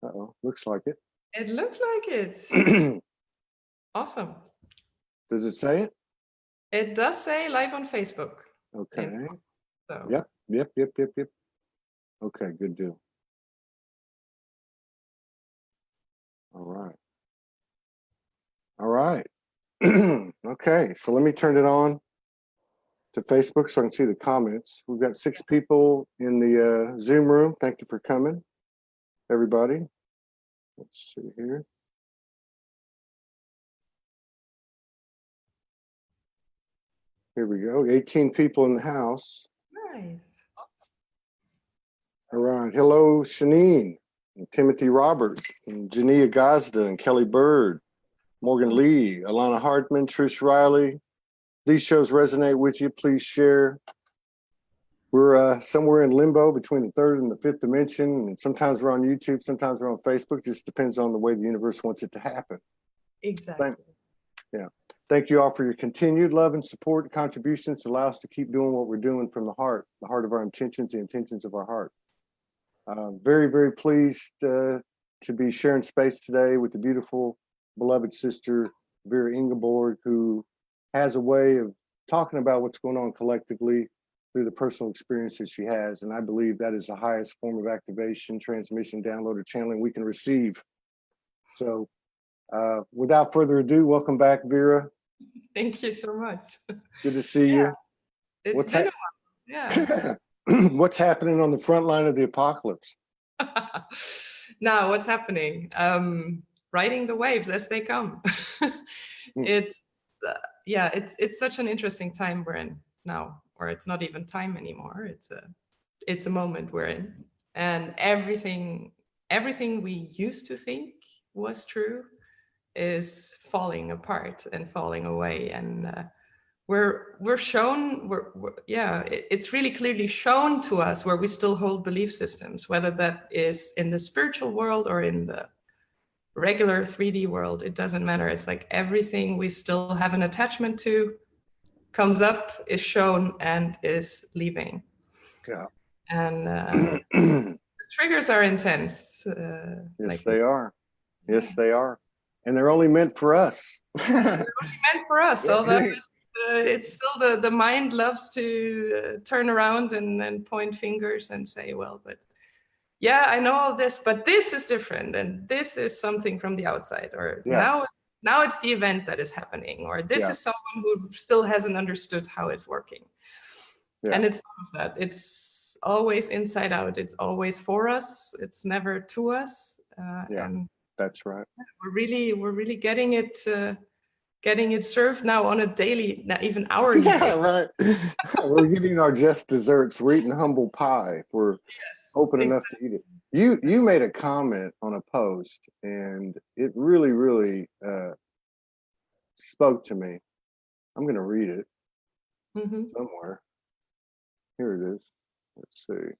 Uh-oh, looks like it. It looks like it. Awesome. Does it say it? It does say live on Facebook. Okay. So. Yep. Okay, good deal. All right. Okay, so let me turn it on to Facebook so I can see the comments. We've got 6 people in the Zoom room. Thank you for coming, everybody. Let's see here. Here we go. 18 people in the house. Nice. All right. Hello, Shanine, and Timothy Roberts, and Jania Gazda, and Kelly Bird, Morgan Lee, Alana Hartman, Trish Riley. These shows resonate with you. Please share. We're somewhere in limbo between the 3rd and the 5th dimension. And sometimes we're on YouTube, sometimes we're on Facebook. Just depends on the way the universe wants it to happen. Exactly. Thank you all for your continued love and support and contributions to allow us to keep doing what we're doing from the heart of our intentions, the intentions of our heart. Very, very pleased to be sharing space today with the beautiful, beloved sister, Vera Ingeborg, who has a way of talking about what's going on collectively through the personal experiences she has. And I believe that is the highest form of activation, transmission, download, or channeling we can receive. So without further ado, welcome back, Vera. Thank you so much. Good to see you. It's been a while. Yeah. What's happening on the front line of the apocalypse? Now, what's happening? Riding the waves as they come. It's such an interesting time we're in now, or it's not even time anymore. It's a moment we're in, and everything we used to think was true is falling apart and falling away, and we're shown, it's really clearly shown to us where we still hold belief systems, whether that is in the spiritual world or in the regular 3D world. It doesn't matter. It's like everything we still have an attachment to comes up, is shown, and is leaving. Yeah. And the triggers are intense. Yes, they are. Yes, they are. And they're only meant for us. They're only meant for us. Although it's still the mind loves to turn around and point fingers and say, well, but yeah, I know all this, but this is different, and this is something from the outside, or now it's the event that is happening, or this is someone who still hasn't understood how it's working. And it's none of that. It's always inside out. It's always for us. It's never to us. And that's right. We're really getting it served now on a daily, not even hourly. Yeah, right. We're getting our just desserts. We're eating humble pie. We're open enough to eat it. You made a comment on a post, and it really, really spoke to me. I'm going to read it somewhere. Here it is. Let's see.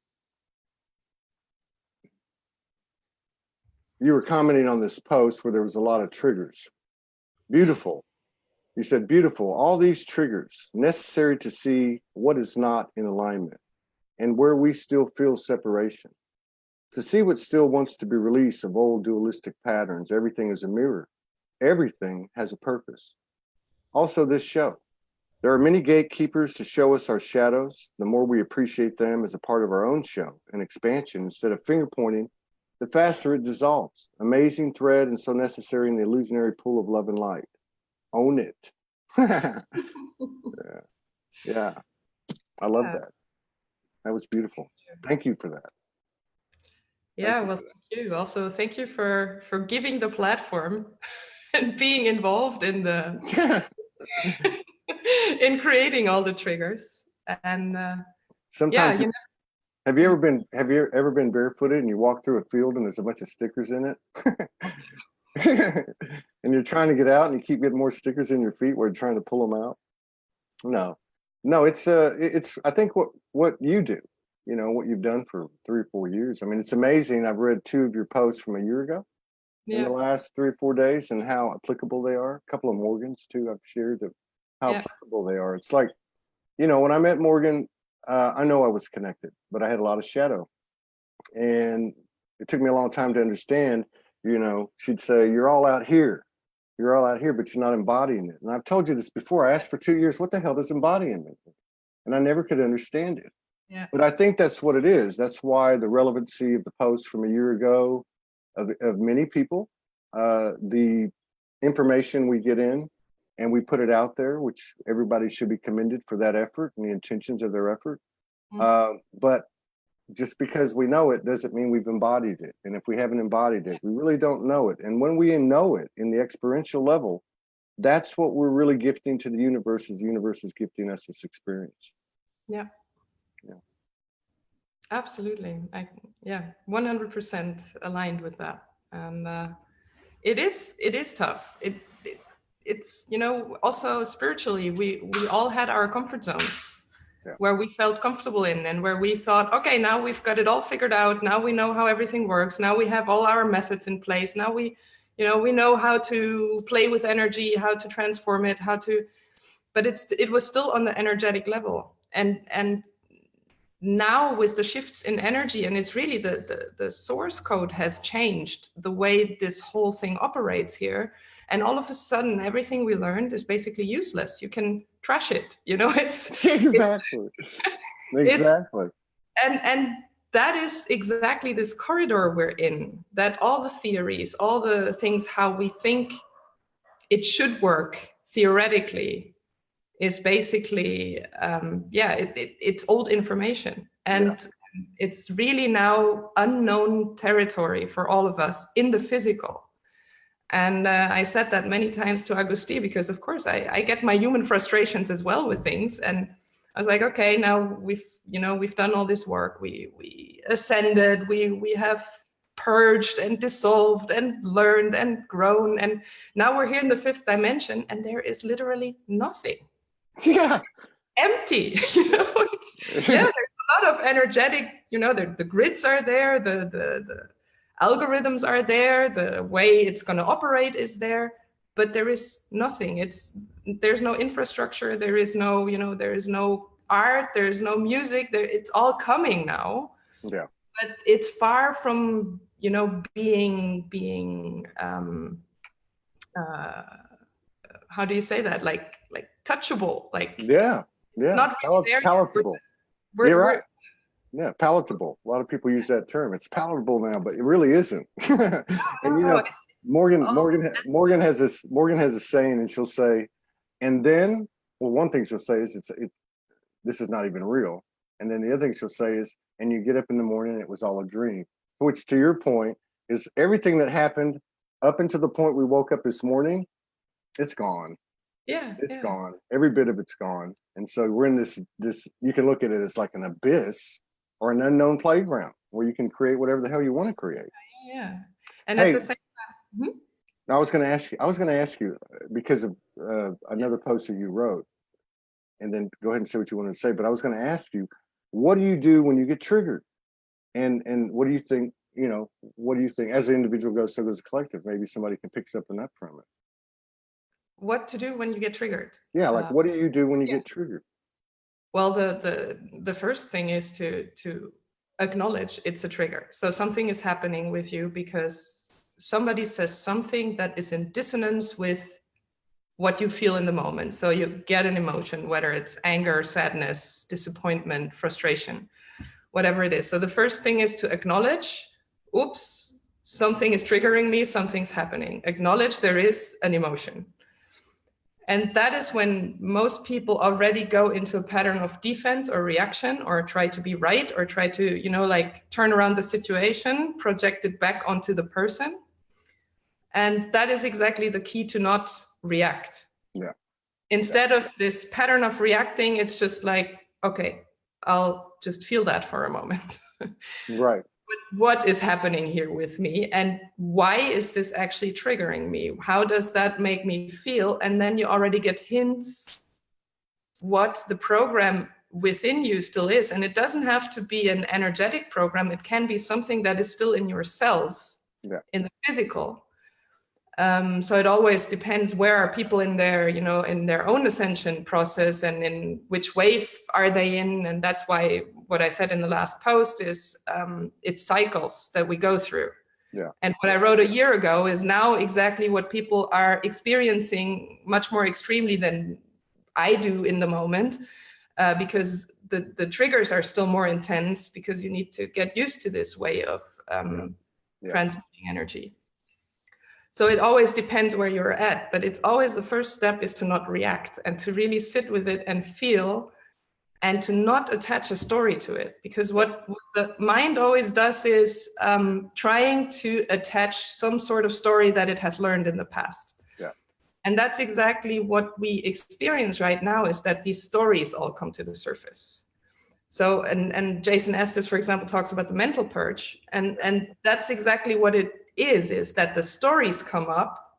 You were commenting on this post where there was a lot of triggers. Beautiful. You said, beautiful. All these triggers necessary to see what is not in alignment and where we still feel separation. To see what still wants to be released of old dualistic patterns. Everything is a mirror. Everything has a purpose. Also, this show. There are many gatekeepers to show us our shadows. The more we appreciate them as a part of our own show and expansion, instead of finger pointing, the faster it dissolves. Amazing thread and so necessary in the illusionary pool of love and light. Own it. Yeah. I love that. That was beautiful. Thank you for that. Thank you. Also, thank you for giving the platform and being involved in the in creating all the triggers. And sometimes have you ever been barefooted and you walk through a field and there's a bunch of stickers in it? And you're trying to get out and you keep getting more stickers in your feet while you're trying to pull them out? No, it's I think what you do, you know, what you've done for 3 or 4 years. I mean, it's amazing. I've read 2 of your posts from a year ago in the last 3 or 4 days, and how applicable they are. A couple of Morgan's too I've shared of how applicable they are. It's like, you know, when I met Morgan, I know I was connected, but I had a lot of shadow. And it took me a long time to understand, she'd say, you're all out here. You're all out here, but you're not embodying it. And I've told you this before. I asked for 2 years, what the hell does embodying mean? And I never could understand it. Yeah. But I think that's what it is. That's why the relevancy of the post from a year ago of many people, the information we get in and we put it out there, which everybody should be commended for that effort and the intentions of their effort. But just because we know it doesn't mean we've embodied it. And if we haven't embodied it, we really don't know it. And when we know it in the experiential level, that's what we're really gifting to the universe, is the universe is gifting us this experience. Yeah. Yeah. Absolutely. 100% aligned with that. And it is tough. It's, also spiritually, we all had our comfort zones. Yeah. Where we felt comfortable in, and where we thought, okay, now we've got it all figured out. Now we know how everything works. Now we have all our methods in place. Now we know how to play with energy, how to transform it, but it was still on the energetic level. And now with the shifts in energy, and it's really the source code has changed the way this whole thing operates here. And all of a sudden, everything we learned is basically useless. You can trash it, it's exactly. Exactly. And that is exactly this corridor we're in, that all the theories, all the things, how we think it should work theoretically is basically, it's old information. And it's really now unknown territory for all of us in the physical. And I said that many times to Agustin, because of course I get my human frustrations as well with things. And I was like, okay, now we've done all this work. We ascended, we have purged and dissolved and learned and grown. And now we're here in the 5th dimension, and there is literally nothing. Yeah. Empty. There's a lot of energetic, the grids are there, the algorithms are there, the way it's going to operate is there, but there is nothing. There's no infrastructure, there is no, there is no art, there's no music, it's all coming now. Yeah. But it's far from, being how do you say that? Like touchable, like not really there palatable. You're right. Yeah, palatable. A lot of people use that term. It's palatable now, but it really isn't. And Morgan has a saying, and she'll say, and then, one thing she'll say is this is not even real. And then the other thing she'll say is, and you get up in the morning and it was all a dream. Which, to your point, is everything that happened up until the point we woke up this morning, it's gone. Yeah. It's gone. Every bit of it's gone. And so we're in this, you can look at it as like an abyss or an unknown playground where you can create whatever the hell you want to create. Yeah. And at the same time, I was going to ask you because of another post that you wrote, and then go ahead and say what you wanted to say. But I was going to ask you, what do you do when you get triggered? And what do you think, what do you think as an individual goes, so goes a collective? Maybe somebody can pick something up from it. What to do when you get triggered? Yeah, like what do you do when you get triggered? Well, the first thing is to acknowledge it's a trigger. So something is happening with you because somebody says something that is in dissonance with what you feel in the moment. So you get an emotion, whether it's anger, sadness, disappointment, frustration, whatever it is. So the first thing is to acknowledge, oops, something is triggering me, something's happening. Acknowledge there is an emotion. And that is when most people already go into a pattern of defense or reaction, or try to be right, or try to, turn around the situation, project it back onto the person. And that is exactly the key to not react. Yeah. Instead of this pattern of reacting, it's just like, okay, I'll just feel that for a moment. Right. What is happening here with me, and why is this actually triggering me? How does that make me feel? And then you already get hints what the program within you still is. And it doesn't have to be an energetic program. It can be something that is still in your cells, in the physical. So it always depends where are people in their, you know, in their own ascension process, and in which wave are they in. And that's why what I said in the last post is it's cycles that we go through. Yeah. And what I wrote a year ago is now exactly what people are experiencing much more extremely than I do in the moment, because the triggers are still more intense, because you need to get used to this way of transmitting energy. So it always depends where you're at, but it's always the first step is to not react and to really sit with it and feel, and to not attach a story to it. Because what the mind always does is trying to attach some sort of story that it has learned in the past. Yeah. And that's exactly what we experience right now, is that these stories all come to the surface. So, and Jason Estes, for example, talks about the mental purge. And that's exactly what it is that the stories come up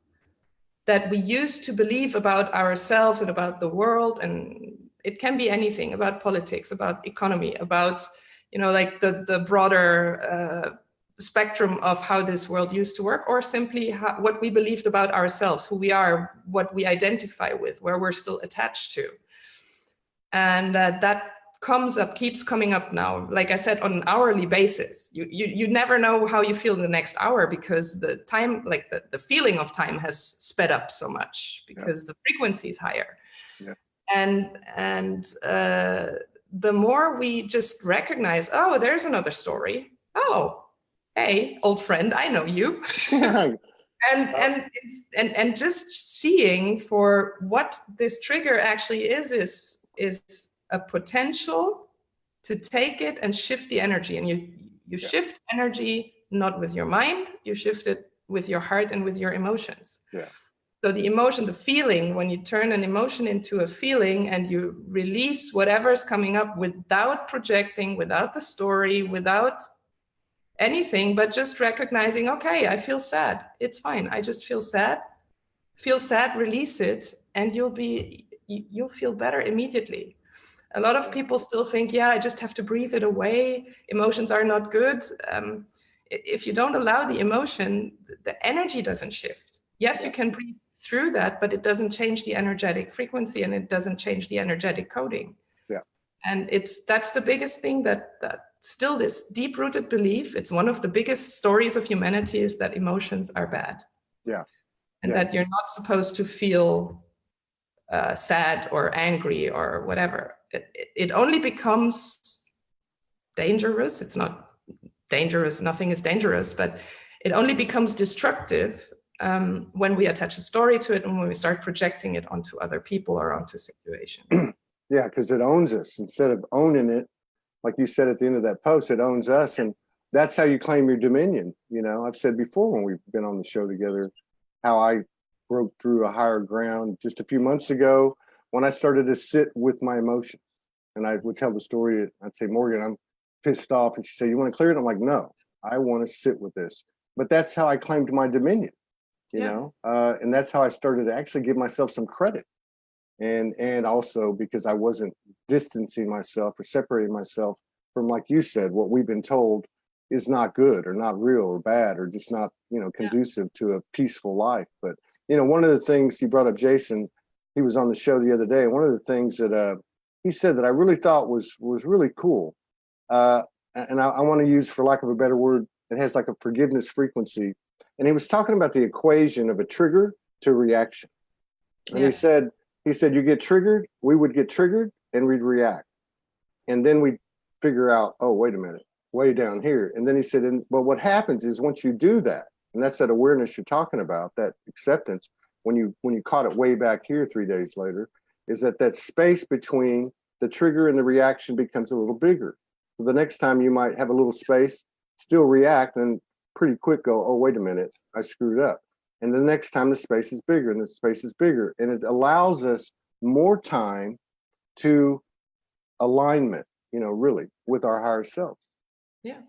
that we used to believe about ourselves and about the world. And it can be anything, about politics, about economy, about, you know, like the broader spectrum of how this world used to work, or simply what we believed about ourselves, who we are, what we identify with, where we're still attached to. And that keeps coming up now, like I said, on an hourly basis. You never know how you feel in the next hour, because the time, like the feeling of time has sped up so much, because the frequency is higher. Yeah. And the more we just recognize, oh, there's another story. Oh, hey, old friend, I know you. and just seeing for what this trigger actually is a potential to take it and shift the energy. And you shift energy not with your mind, you shift it with your heart and with your emotions. Yeah. So the emotion, the feeling, when you turn an emotion into a feeling and you release whatever's coming up without projecting, without the story, without anything, but just recognizing, okay, I feel sad. It's fine. I just feel sad. Feel sad, release it, and you'll feel better immediately. A lot of people still think, yeah, I just have to breathe it away. Emotions are not good. If you don't allow the emotion, the energy doesn't shift. Yes, you can breathe through that, but it doesn't change the energetic frequency, and it doesn't change the energetic coding. Yeah. And that's the biggest thing, that still this deep-rooted belief, it's one of the biggest stories of humanity, is that emotions are bad. Yeah. And that you're not supposed to feel sad or angry or whatever. It only becomes dangerous. It's not dangerous. Nothing is dangerous, but it only becomes destructive when we attach a story to it, and when we start projecting it onto other people or onto situations. Yeah, because it owns us. Instead of owning it, like you said at the end of that post, it owns us. And that's how you claim your dominion. You know, I've said before when we've been on the show together, how I broke through a higher ground just a few months ago when I started to sit with my emotions. And I would tell the story, I'd say, Morgan, I'm pissed off. And she'd say, you want to clear it? I'm like, no, I want to sit with this. But that's how I claimed my dominion, you know? And that's how I started to actually give myself some credit. And also because I wasn't distancing myself or separating myself from, like you said, what we've been told is not good or not real or bad or just not, you know, conducive to a peaceful life. But, you know, one of the things you brought up, Jason, he was on the show the other day. And one of the things that he said that I really thought was really cool. And I want to use, for lack of a better word, it has like a forgiveness frequency. And he was talking about the equation of a trigger to reaction. And he said, you get triggered, we would get triggered and we'd react. And then we'd figure out, oh, wait a minute, way down here. And then he said, but what happens is once you do that, and that's that awareness you're talking about, that acceptance, when you caught it way back here 3 days later, is that space between the trigger and the reaction becomes a little bigger. So the next time you might have a little space, still react, and pretty quick go, oh, wait a minute, I screwed up. And the next time the space is bigger and the space is bigger. And it allows us more time to alignment, you know, really with our higher selves. Yeah.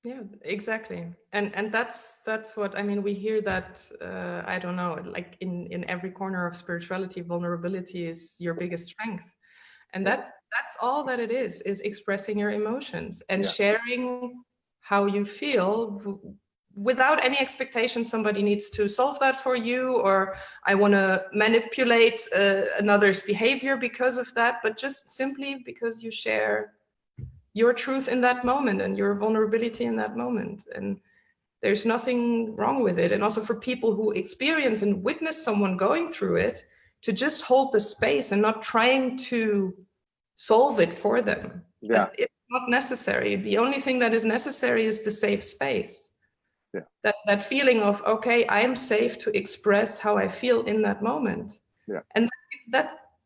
Yeah, exactly. And that's what I mean. We hear that, I don't know, like in every corner of spirituality, vulnerability is your biggest strength. And that's all that it is expressing your emotions and sharing how you feel without any expectation somebody needs to solve that for you, or I want to manipulate another's behavior because of that, but just simply because you share your truth in that moment and your vulnerability in that moment. And there's nothing wrong with it. And also for people who experience and witness someone going through it, to just hold the space and not trying to solve it for them. Yeah. It's not necessary. The only thing that is necessary is the safe space. Yeah. That feeling of, okay, I'm safe to express how I feel in that moment. Yeah. And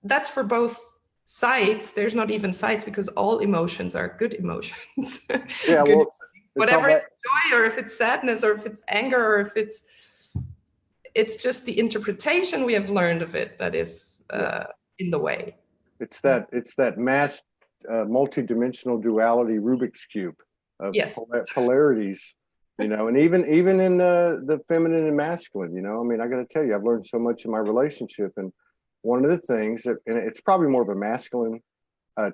that's for both sides. There's not even sides, because all emotions are good emotions. Yeah, good, well, whatever it's joy, or if it's sadness, or if it's anger, or if it's just the interpretation we have learned of it that is in the way. It's that mass multi-dimensional duality Rubik's Cube of polarities, you know, and even in the feminine and masculine, you know, I mean, I got to tell you, I've learned so much in my relationship, and one of the things that, and it's probably more of a masculine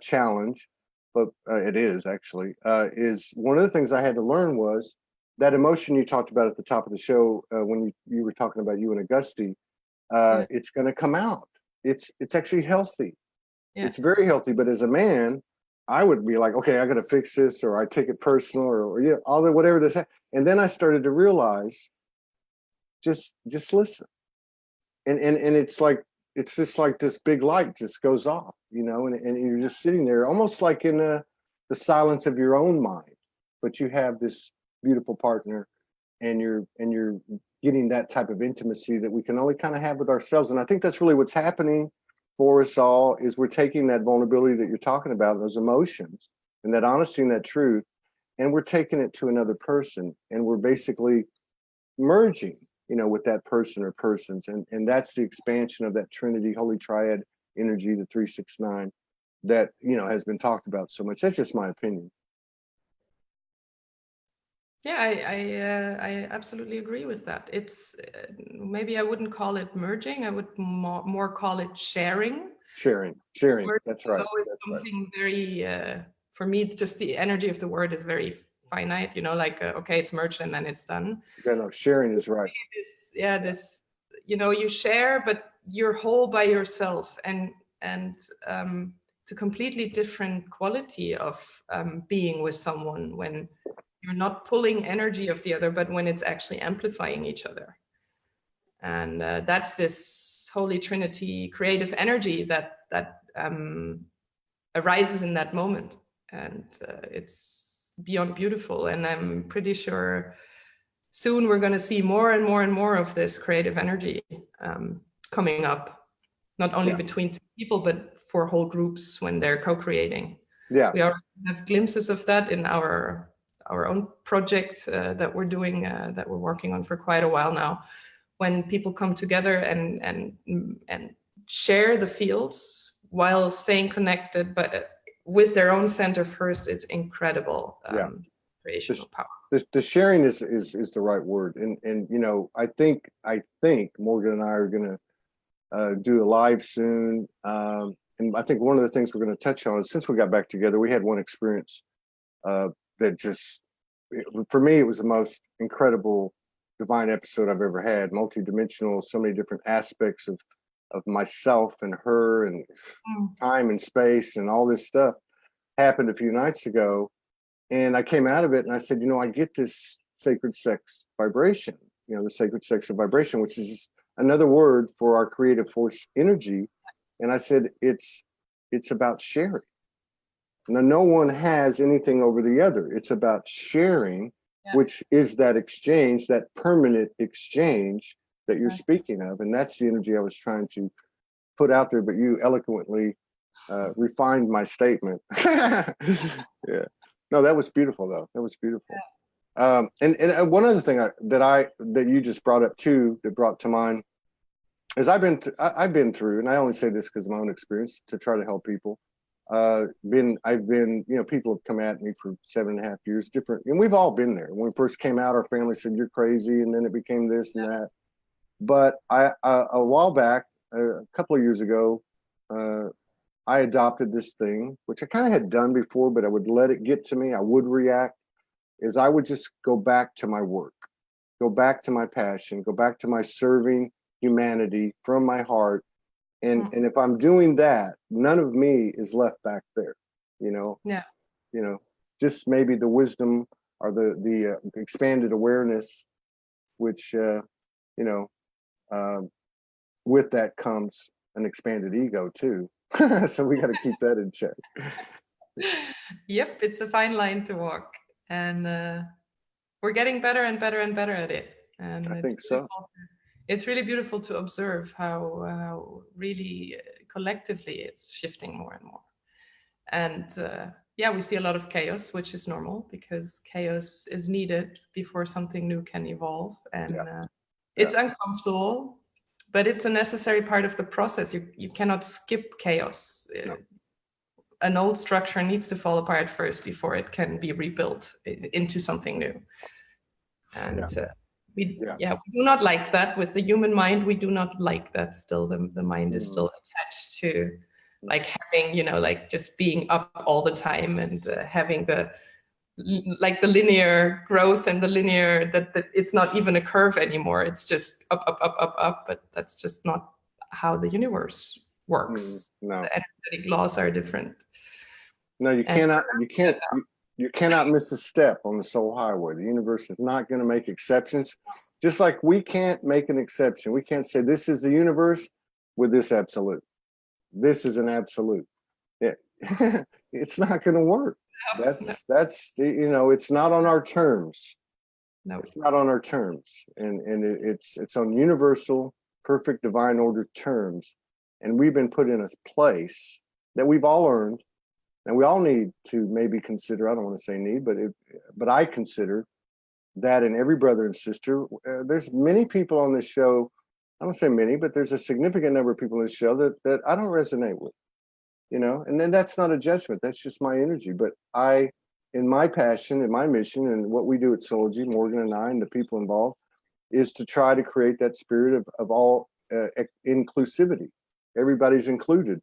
challenge, but it is actually, is one of the things I had to learn was that emotion you talked about at the top of the show when you were talking about you and Augusti, it's going to come out. It's actually healthy. Yeah. It's very healthy. But as a man, I would be like, okay, I got to fix this, or I take it personal, or yeah, all the whatever this. And then I started to realize, just listen, and it's like, it's just like this big light just goes off, you know, and you're just sitting there, almost like in the silence of your own mind, but you have this beautiful partner, and you're getting that type of intimacy that we can only kind of have with ourselves. And I think that's really what's happening for us all, is we're taking that vulnerability that you're talking about, those emotions and that honesty and that truth, and we're taking it to another person, and we're basically merging, you know, with that person or persons. And that's the expansion of that Trinity, Holy Triad energy, the 369, that, you know, has been talked about so much. That's just my opinion. Yeah, I absolutely agree with that. It's maybe I wouldn't call it merging. I would more call it sharing. Sharing. That's right. That's something very, for me, just the energy of the word is very finite. You know, like okay, it's merged and then it's done. Yeah, no, sharing is right. This, you know, you share, but you're whole by yourself, and it's a completely different quality of being with someone when you're not pulling energy of the other, but when it's actually amplifying each other. And that's this Holy Trinity creative energy that arises in that moment. And it's beyond beautiful. And I'm pretty sure soon we're going to see more and more and more of this creative energy coming up, not only between two people, but for whole groups when they're co-creating. Yeah. We already have glimpses of that in our own project that we're doing, that we're working on for quite a while now. When people come together and share the fields while staying connected, but with their own center first, it's incredible creational power. The sharing is the right word, and you know, I think Morgan and I are going to do a live soon, and I think one of the things we're going to touch on is, since we got back together, we had one experience that just, for me, it was the most incredible divine episode I've ever had. Multi-dimensional, so many different aspects of myself and her, and time and space, and all this stuff happened a few nights ago. And I came out of it and I said, you know, I get this sacred sex vibration, you know, the sacred sexual vibration, which is just another word for our creative force energy. And I said, it's about sharing. Now, no one has anything over the other. It's about sharing, which is that exchange, that permanent exchange that you're speaking of. And that's the energy I was trying to put out there, but you eloquently refined my statement. Yeah. No, that was beautiful, though. That was beautiful. And one other thing that you just brought up too, that brought to mind, is I've been through, and I only say this because of my own experience to try to help people. I've been, you know, people have come at me for 7.5 years, different, and we've all been there. When we first came out, our family said, you're crazy, and then it became this and that. But a while back, a couple of years ago, I adopted this thing, which I kind of had done before, but I would let it get to me. I would react, is I would just go back to my work. go back to my passion, go back to my serving humanity from my heart. And if I'm doing that, none of me is left back there, you know. Yeah. You know, just maybe the wisdom or the expanded awareness, which with that comes an expanded ego too. So we got to keep that in check. Yep, it's a fine line to walk, and we're getting better and better and better at it. And I think so. It's really beautiful to observe how really collectively it's shifting more and more. And yeah, we see a lot of chaos, which is normal because chaos is needed before something new can evolve. And it's uncomfortable, but it's a necessary part of the process. You cannot skip chaos. No. An old structure needs to fall apart first before it can be rebuilt into something new. And we do not like that with the human mind. We do not like that. Still, the mind is still attached to like having, like just being up all the time and having the linear growth and the linear that it's not even a curve anymore. It's just up, up, up, up, up. But that's just not how the universe works. No, the energetic laws are different. No, you cannot miss a step on the soul highway. The universe is not going to make exceptions. Just like we can't make an exception. We can't say this is the universe with this absolute. This is an absolute. It's not going to work. That's it's not on our terms. No, it's not on our terms, and it's on universal, perfect, divine order terms, and we've been put in a place that we've all earned, and we all need to maybe consider. I don't want to say need, but I consider that in every brother and sister. There's many people on this show. I don't say many, but there's a significant number of people in this show that I don't resonate with. And then that's not a judgment. That's just my energy. But in my passion, in my mission, and what we do at Soulogy, Morgan and I, and the people involved, is to try to create that spirit of all inclusivity. Everybody's included.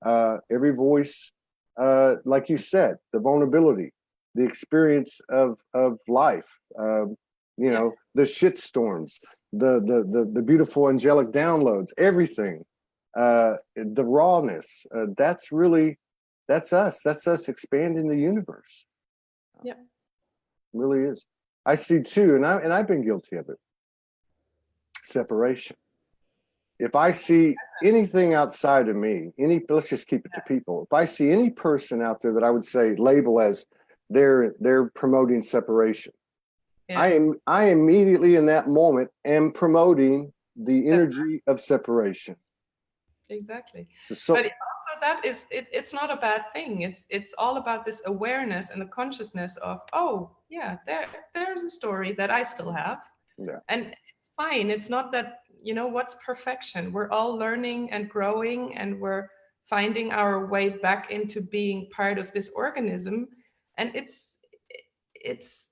Every voice, like you said, the vulnerability, the experience of life. The shit storms, the beautiful angelic downloads, everything. The rawness, that's us. That's us expanding the universe. Yeah, really is. I see too, and I've been guilty of it. Separation. If I see anything outside of me, let's just keep it to people. If I see any person out there that I would say label as they're promoting separation, I immediately in that moment am promoting the energy of separation. Exactly. But also that is it's not a bad thing. It's all about this awareness and the consciousness of, oh yeah, there's a story that I still have. Yeah. And it's fine. It's not that, what's perfection. We're all learning and growing, and we're finding our way back into being part of this organism. And it's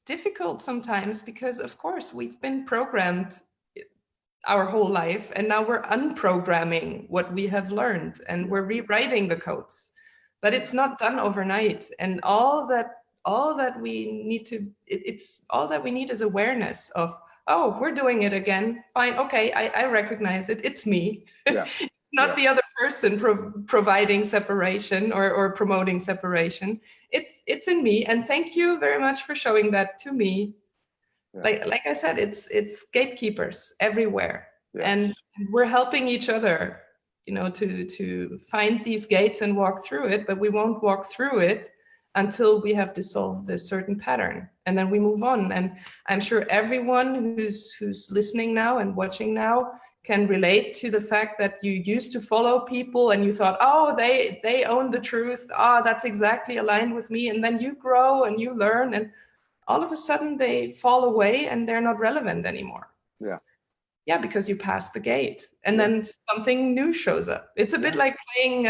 difficult sometimes because, of course, we've been programmed our whole life, and now we're unprogramming what we have learned, and we're rewriting the codes. But it's not done overnight. And all that we need is awareness of, oh, we're doing it again. Fine, okay, I recognize it. It's me. Yeah. Not the other person providing separation or promoting separation. It's in me, and thank you very much for showing that to me. Yeah. Like I said, it's gatekeepers everywhere. Yes. And we're helping each other, to find these gates and walk through it. But we won't walk through it until we have dissolved this certain pattern, and then we move on. And I'm sure everyone who's listening now and watching now can relate to the fact that you used to follow people and you thought, oh, they own the truth. Oh, that's exactly aligned with me. And then you grow and you learn, and all of a sudden they fall away and they're not relevant anymore. Yeah, because you passed the gate, and then something new shows up. It's a bit like playing,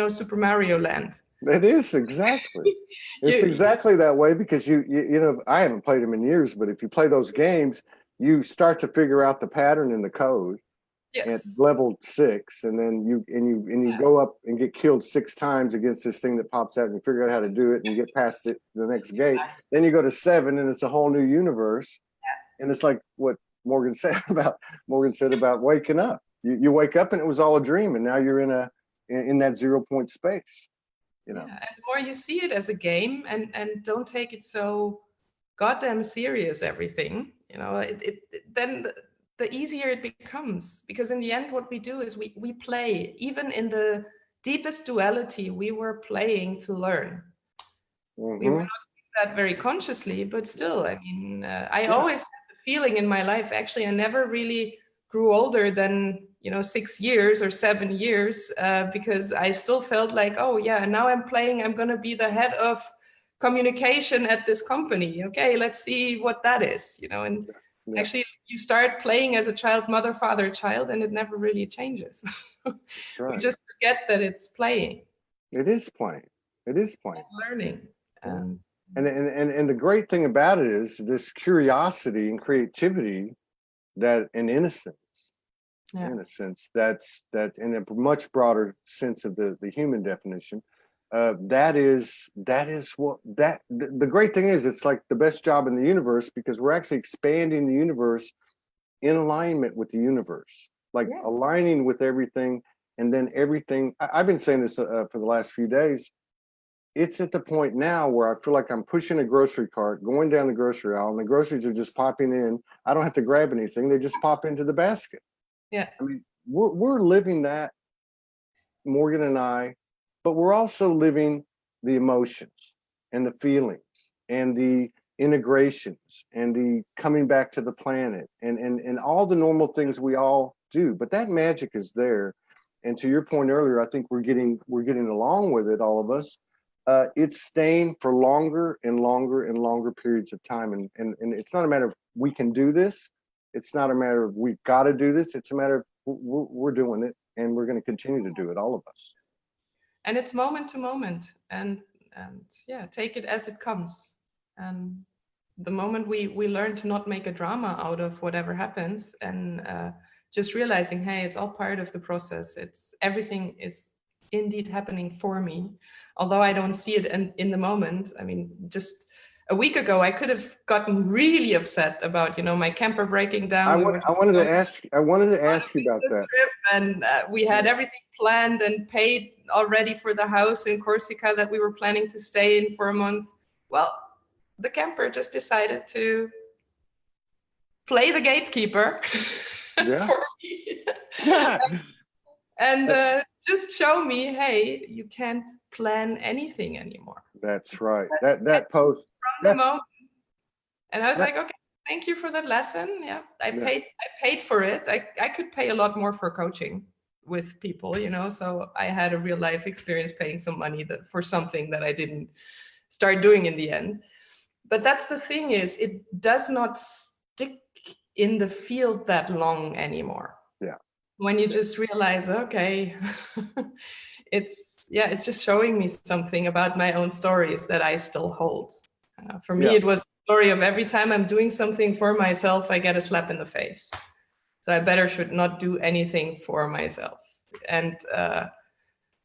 Super Mario Land. It is, exactly. It's exactly that way, because I haven't played them in years, but if you play those games, you start to figure out the pattern in the code. Yes. At level 6, and then you go up and get killed 6 times against this thing that pops out, and you figure out how to do it, and you get past it, the next gate. Then you go to 7, and it's a whole new universe. And it's like, what, Morgan said about waking up. You wake up and it was all a dream, and now you're in that 0 point space. You know. Yeah, and the more you see it as a game, and don't take it so goddamn serious, everything, you know, then the easier it becomes, because in the end what we do is we play. Even in the deepest duality, we were playing to learn. We were not doing that very consciously, but still, I mean, I always had the feeling in my life, actually I never really grew older than, you know, 6 years or 7 years, because I still felt like, oh yeah, now I'm playing, I'm going to be the head of communication at this company. Okay, let's see what that is, you know. And actually you start playing as a child, mother, father, child, and it never really changes. Right. We just forget that it's playing. It is playing. It is playing. And learning. And the great thing about it is this curiosity and creativity, that and innocence. Yeah. Innocence, that's in a much broader sense of the human definition. That is what the great thing is. It's like the best job in the universe, because we're actually expanding the universe in alignment with the universe, like aligning with everything. And then everything, I've been saying this for the last few days. It's at the point now where I feel like I'm pushing a grocery cart, going down the grocery aisle, and the groceries are just popping in. I don't have to grab anything. They just pop into the basket. Yeah. I mean, we're living that, Morgan and I, but we're also living the emotions and the feelings and the integrations and the coming back to the planet and all the normal things we all do. But that magic is there. And to your point earlier, I think we're getting along with it, all of us. It's staying for longer and longer and longer periods of time. And it's not a matter of we can do this. It's not a matter of we've got to do this. It's a matter of we're doing it, and we're going to continue to do it, all of us. And it's moment to moment, and yeah, take it as it comes. And the moment we learn to not make a drama out of whatever happens, and just realizing, hey, it's all part of the process. It's everything is indeed happening for me, although I don't see it in the moment. I mean, just a week ago, I could have gotten really upset about, you know, my camper breaking down. I wanted to ask you about that. Trip, and we had everything planned and paid already for the house in Corsica that we were planning to stay in for a month. Well, the camper just decided to play the gatekeeper for me. And just show me, hey, you can't plan anything anymore. That's right. That post from the moment. And I was like, okay, thank you for that lesson. Yeah, I paid for it. I could pay a lot more for coaching with people, you know. So I had a real life experience paying some money for something that I didn't start doing in the end. But that's the thing, is it does not stick in the field that long anymore. Yeah. When you just realize, okay, it's just showing me something about my own stories that I still hold. For me, it was the story of every time I'm doing something for myself, I get a slap in the face. So I should not do anything for myself. And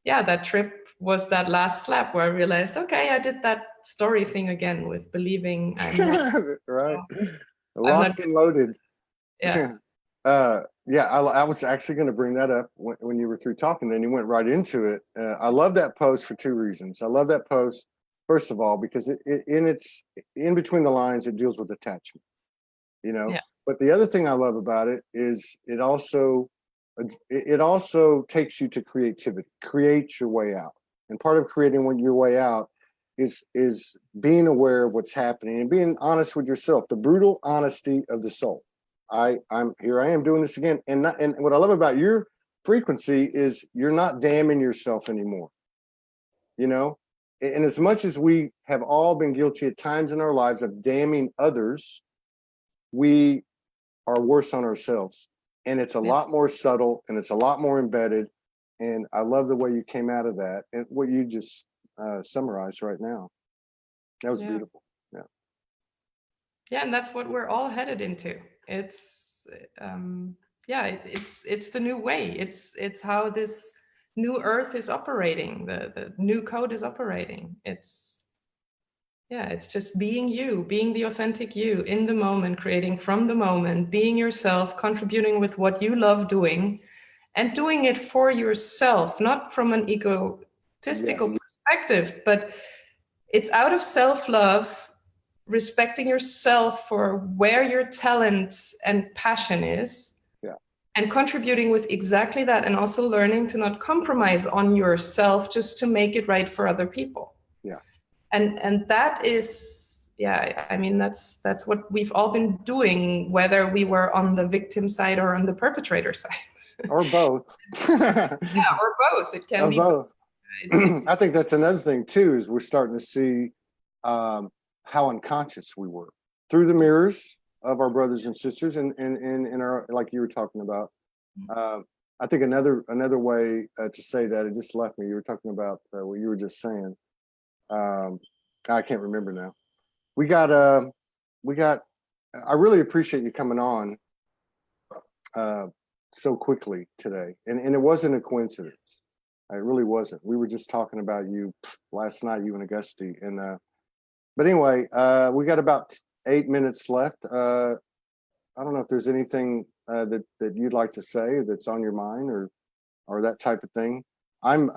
that trip was that last slap where I realized, okay, I did that story thing again with believing I'm not, right. Locked and loaded. Yeah. I was actually going to bring that up when you were through talking, then you went right into it. I love that post for two reasons. I love that post, first of all, because it's in between the lines, it deals with attachment, you know. But the other thing I love about it is it also takes you to creativity, create your way out. And part of creating your way out is being aware of what's happening and being honest with yourself, the brutal honesty of the soul. I'm here. I am doing this again, and what I love about your frequency is you're not damning yourself anymore. You know, and as much as we have all been guilty at times in our lives of damning others, we are worse on ourselves, and it's a lot more subtle and it's a lot more embedded. And I love the way you came out of that and what you just summarized right now. That was beautiful. Yeah, and that's what we're all headed into. It's it's the new way. It's how this new earth is operating. The new code is operating. It's yeah, it's just being you, being the authentic you in the moment, creating from the moment, being yourself, contributing with what you love doing, and doing it for yourself, not from an egotistical Yes. perspective, but it's out of self-love, respecting yourself for where your talent and passion is, Yeah. and contributing with exactly that, and also learning to not compromise on yourself just to make it right for other people. Yeah. And that is, yeah, I mean, that's what we've all been doing, whether we were on the victim side or on the perpetrator side. Or both. Yeah, or both. It can Or be both. it's I think that's another thing too, is we're starting to see how unconscious we were through the mirrors of our brothers and sisters, and in our, like you were talking about. I think another way to say that, it just left me. You were talking about what you were just saying. I can't remember now. We got. I really appreciate you coming on so quickly today, and it wasn't a coincidence. It really wasn't. We were just talking about you last night, you and Augusti, and but anyway, we got about 8 minutes left. I don't know if there's anything that you'd like to say that's on your mind, or that type of thing. I'm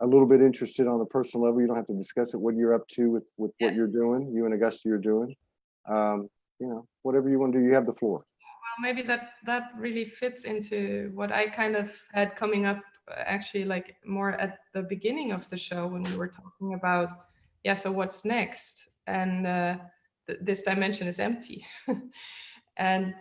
a little bit interested on a personal level. You don't have to discuss it. What you're up to with what you're doing, you and Augusti are doing. You know, whatever you want to do, you have the floor. Well, maybe that really fits into what I kind of had coming up, actually, like more at the beginning of the show, when we were talking about, yeah, so what's next? And this dimension is empty. And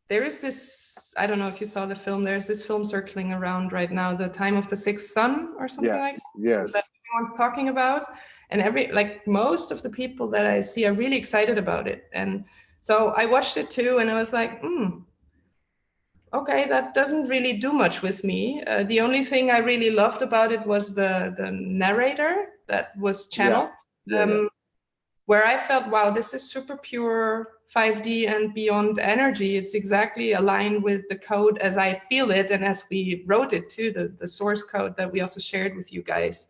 there is this, I don't know if you saw the film, there's this film circling around right now, The Time of the Sixth Sun or something like that. Yes. That everyone's talking about. And most of the people that I see are really excited about it. And so I watched it too, and I was like, okay, that doesn't really do much with me. The only thing I really loved about it was the narrator that was channeled, where I felt, wow, this is super pure 5D and beyond energy. It's exactly aligned with the code as I feel it, and as we wrote it too, the source code that we also shared with you guys,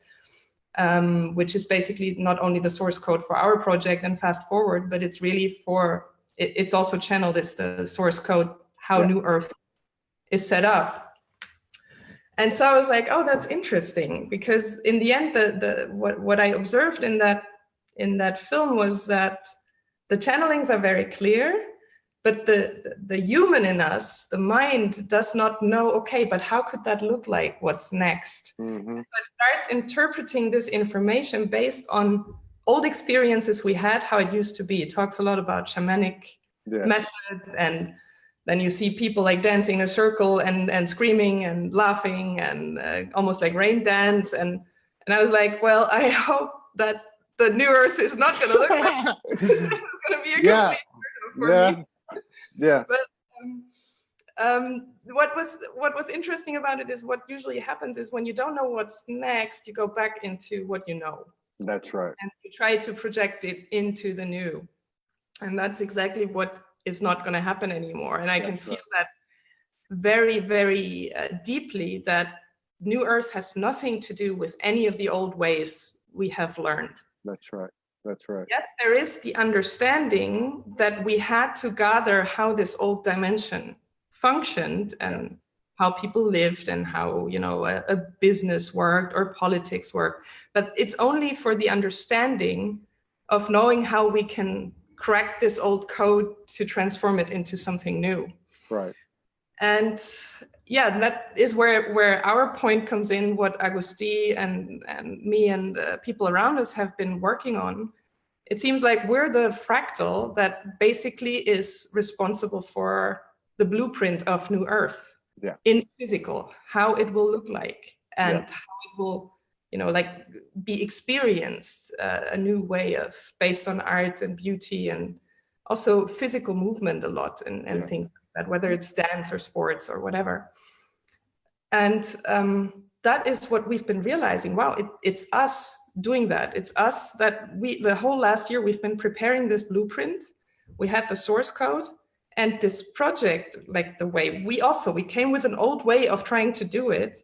which is basically not only the source code for our project and Fast Forward, but it's really it's also channeled. It's the source code, how New Earth is set up. And so I was like, oh, that's interesting, because in the end, what I observed in that film was that the channelings are very clear, but the human in us, the mind, does not know, okay, but how could that look like? What's next? Mm-hmm. So it starts interpreting this information based on old experiences we had, how it used to be. It talks a lot about shamanic methods, and then you see people like dancing in a circle and screaming and laughing and almost like rain dance. And I was like, well, I hope that the new Earth is not going to look like this. Is going to be a complete for me. Yeah. But what was interesting about it is, what usually happens is, when you don't know what's next, you go back into what you know. That's right. And you try to project it into the new. And that's exactly what is not going to happen anymore. And I can feel that very, very deeply, that New Earth has nothing to do with any of the old ways we have learned. That's right. That's right. Yes, there is the understanding that we had to gather how this old dimension functioned, and how people lived, and how, you know, a business worked or politics worked. But it's only for the understanding of knowing how we can crack this old code to transform it into something new. Right. And yeah, that is where our point comes in, what Augusti and me and people around us have been working on. It seems like we're the fractal that basically is responsible for the blueprint of New Earth in physical, how it will look like, and how it will, you know, like, be experienced, a new way of, based on art and beauty, and also physical movement a lot, and things like that, whether it's dance or sports or whatever. And that is what we've been realizing. Wow, it's us doing that. It's us that the whole last year, we've been preparing this blueprint. We had the source code, and this project, like the way we came with an old way of trying to do it.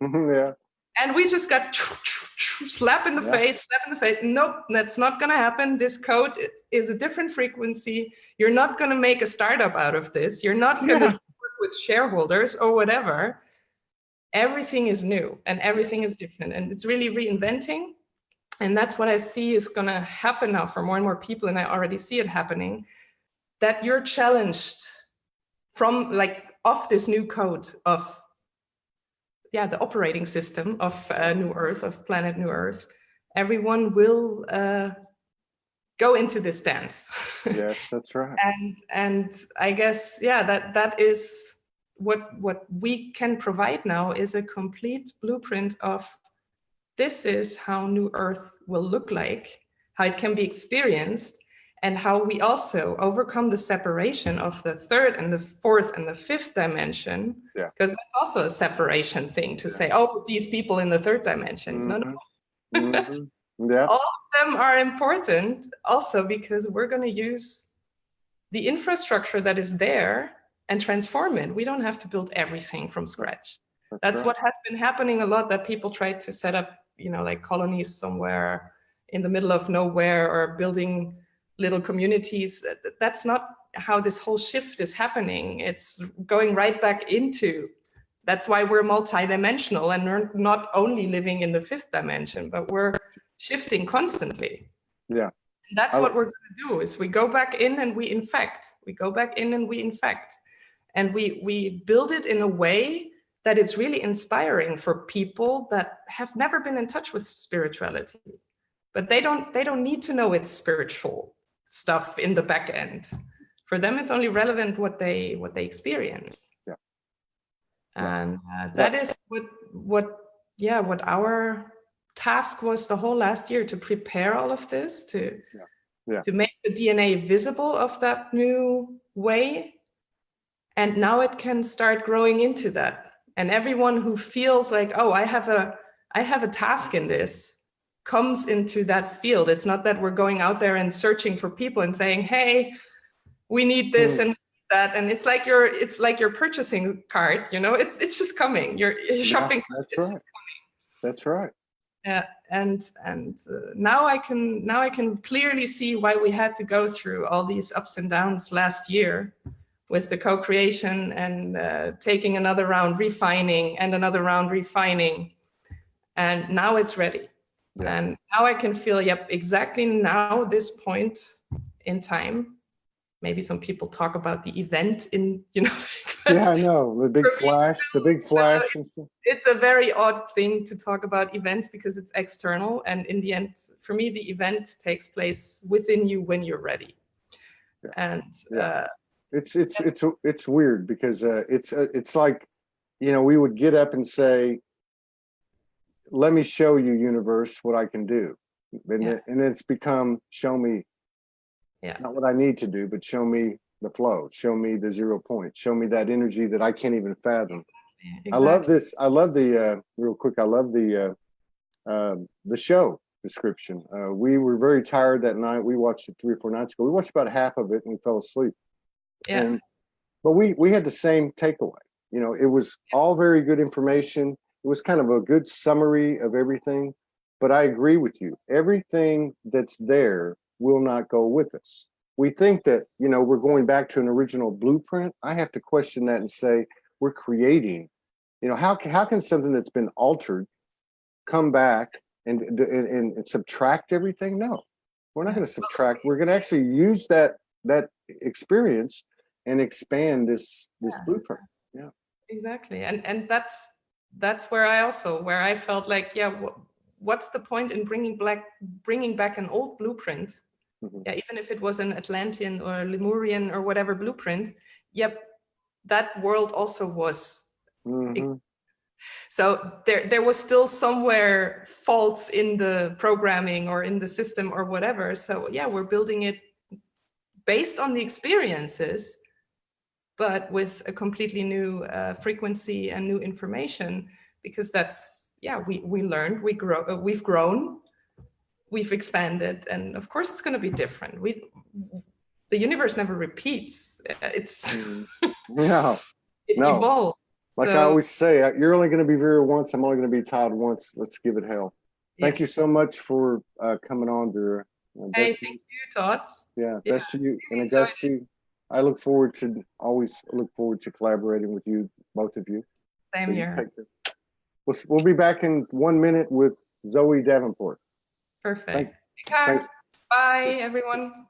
And we just got slap in the face, slap in the face. Nope, that's not going to happen. This code is a different frequency. You're not going to make a startup out of this. You're not going to work with shareholders or whatever. Everything is new and everything is different. And it's really reinventing. And that's what I see is going to happen now for more and more people. And I already see it happening, that you're challenged from like off this new code of the operating system of New Earth, of planet New Earth. Everyone will go into this dance. Yes, that's right. And I guess, that is what we can provide now is a complete blueprint of this is how New Earth will look like, how it can be experienced, and how we also overcome the separation of the third and the fourth and the fifth dimension. Yeah. Because that's also a separation thing to say, oh, these people in the third dimension. No. Yeah. All of them are important also because we're going to use the infrastructure that is there and transform it. We don't have to build everything from scratch. That's right. what has been happening a lot, that people try to set up, like colonies somewhere in the middle of nowhere or building little communities. That's not how this whole shift is happening. It's going right back into, that's why we're multidimensional and we're not only living in the fifth dimension, but we're shifting constantly. Yeah. And that's what we're going to do is we go back in and we infect. We go back in and we infect. And we build it in a way that it's really inspiring for people that have never been in touch with spirituality. But they don't need to know it's spiritual stuff in the back end. For them, it's only relevant what they experience. Yeah. And that is what our task was the whole last year, to prepare all of this, to make the DNA visible of that new way. And now it can start growing into that. And everyone who feels like, oh, I have a task in this, comes into that field. It's not that we're going out there and searching for people and saying, hey, we need this and that. And it's like your purchasing cart, it's just coming. Your shopping cart, it's just coming. That's right. Yeah, and now I can clearly see why we had to go through all these ups and downs last year with the co-creation and taking another round refining and another round refining, and now it's ready. Yeah. And now I can feel, exactly now, this point in time. Maybe some people talk about the event in, yeah, I know, the big flash. It's a very odd thing to talk about events because it's external. And in the end, for me, the event takes place within you when you're ready. Yeah. And it's weird because it's like, we would get up and say, let me show you, universe, what I can do. And it's become, show me not what I need to do, but show me the flow, show me the 0 point, show me that energy that I can't even fathom. Exactly. I love this. I love the, real quick, I love the show description. We were very tired that night. We watched it 3 or 4 nights ago. We watched about half of it and we fell asleep. Yeah. But we had the same takeaway. It was all very good information. It was kind of a good summary of everything, but I agree with you. Everything that's there will not go with us. We think that, we're going back to an original blueprint. I have to question that and say, we're creating, how can something that's been altered come back and subtract everything? No, we're not going to subtract. We're going to actually use that experience and expand this blueprint. Yeah, exactly. And that's where I felt like, what's the point in bringing back an old blueprint? Mm-hmm. Yeah, even if it was an Atlantean or Lemurian or whatever blueprint, that world also was. Mm-hmm. So there was still somewhere faults in the programming or in the system or whatever. So we're building it based on the experiences, but with a completely new frequency and new information, because that's, we learned, we've grown, we've expanded, and of course it's going to be different. The universe never repeats. It evolves. Like I So, always say, you're only going to be Vera once. I'm only going to be Todd once. Let's give it hell. Thank you yes. so much for coming on, Vera. Hey, Best, thank you, Todd. yeah, Yeah, best to you and really enjoyed Augusti. it. I always look forward to collaborating with you, both of you. Same So you here. take care. We'll be back in 1 minute with Zoe Davenport. Perfect. Big hug. Thanks. Bye, everyone.